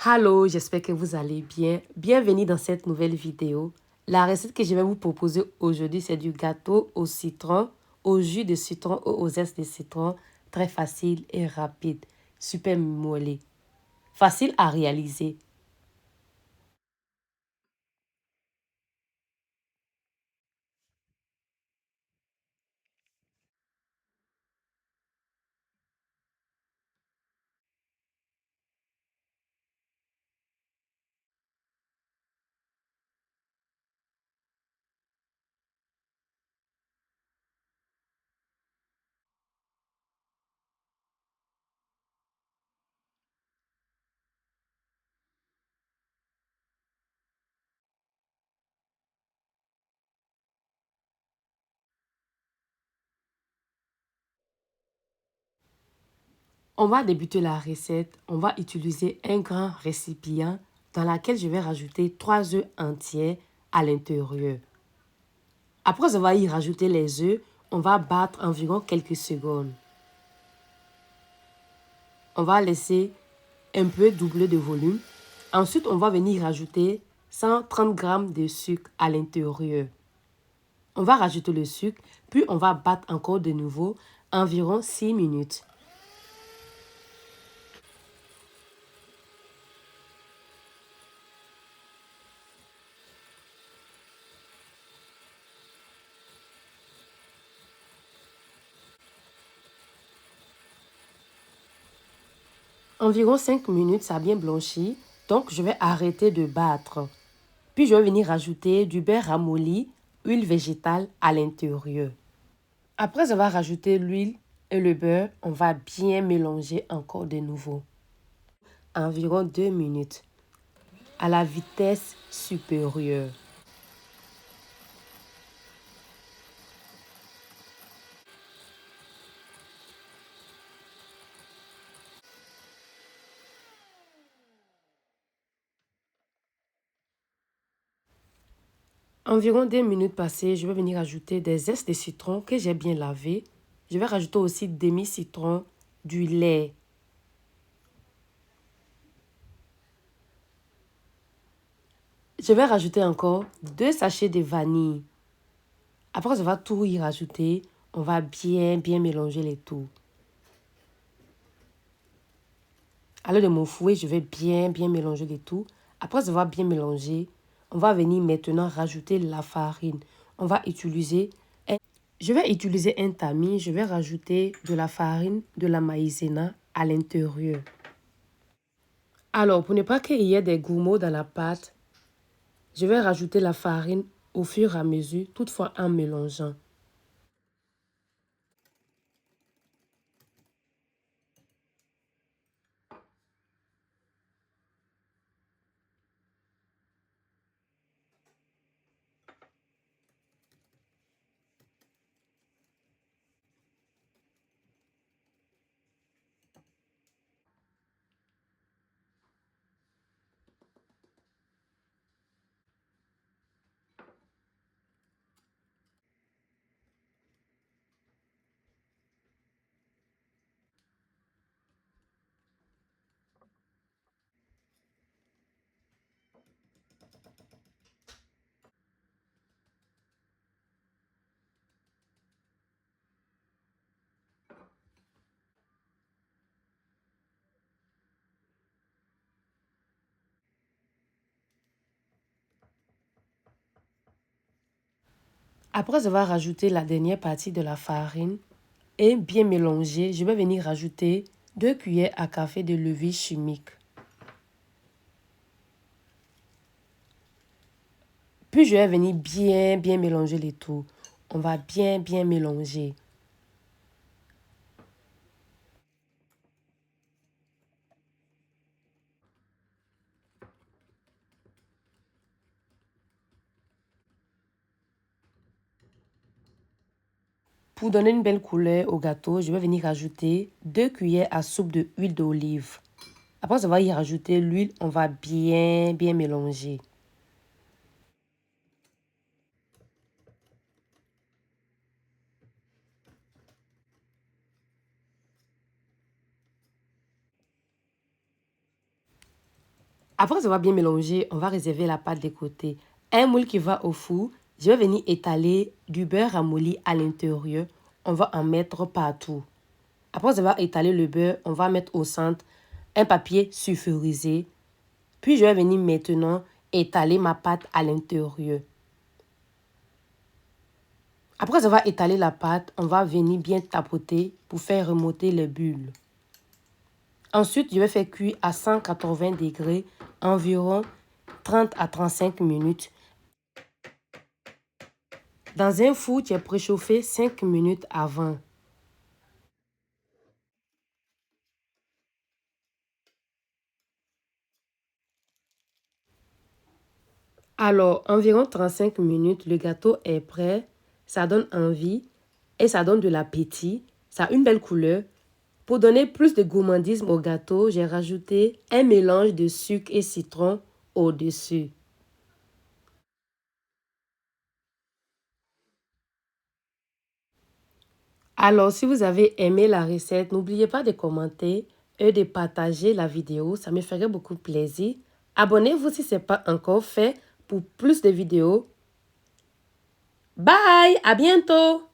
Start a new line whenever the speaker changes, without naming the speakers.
Hello, j'espère que vous allez bien. Bienvenue dans cette nouvelle vidéo. La recette que je vais vous proposer aujourd'hui, c'est du gâteau au citron, au jus de citron ou aux zestes de citron. Très facile et rapide. Super moelleux. Facile à réaliser. On va débuter la recette. On va utiliser un grand récipient dans lequel je vais rajouter 3 œufs entiers à l'intérieur. Après avoir y rajouté les œufs, on va battre environ quelques secondes. On va laisser un peu doubler de volume. Ensuite, on va venir rajouter 130 g de sucre à l'intérieur. On va rajouter le sucre, puis on va battre encore de nouveau environ 6 minutes. Environ 5 minutes, ça a bien blanchi, donc je vais arrêter de battre. Puis je vais venir rajouter du beurre ramolli, huile végétale à l'intérieur. Après avoir rajouté l'huile et le beurre, on va bien mélanger encore de nouveau. Environ 2 minutes à la vitesse supérieure. Environ 2 minutes passées, je vais venir ajouter des zestes de citron que j'ai bien lavé. Je vais rajouter aussi demi-citron, du lait. Je vais rajouter encore 2 sachets de vanille. Après avoir tout y rajouter, on va bien mélanger les tout. À l'aide de mon fouet, je vais bien mélanger les tout. Après avoir bien mélangé, on va venir maintenant rajouter la farine. Je vais utiliser un tamis. Je vais rajouter de la farine de la maïzena à l'intérieur. Alors, pour ne pas qu'il y ait des grumeaux dans la pâte, je vais rajouter la farine au fur et à mesure, toutefois en mélangeant. Après avoir rajouté la dernière partie de la farine et bien mélangé, je vais venir rajouter 2 cuillères à café de levure chimique. Puis je vais venir bien mélanger les tout. On va bien mélanger. Pour donner une belle couleur au gâteau, je vais venir rajouter 2 cuillères à soupe d'huile d'olive. Après avoir y rajouté l'huile, on va bien mélanger. Après avoir bien mélangé, on va réserver la pâte de côté. Un moule qui va au four, je vais venir étaler du beurre ramolli à l'intérieur. On va en mettre partout. Après avoir étalé le beurre, on va mettre au centre un papier sulfurisé. Puis je vais venir maintenant étaler ma pâte à l'intérieur. Après avoir étalé la pâte, on va venir bien tapoter pour faire remonter les bulles. Ensuite, je vais faire cuire à 180 degrés environ 30 à 35 minutes. Dans un four qui est préchauffé 5 minutes avant. Alors, environ 35 minutes, le gâteau est prêt. Ça donne envie et ça donne de l'appétit. Ça a une belle couleur. Pour donner plus de gourmandisme au gâteau, j'ai rajouté un mélange de sucre et citron au-dessus. Alors, si vous avez aimé la recette, n'oubliez pas de commenter et de partager la vidéo. Ça me ferait beaucoup plaisir. Abonnez-vous si ce n'est pas encore fait pour plus de vidéos. Bye, à bientôt!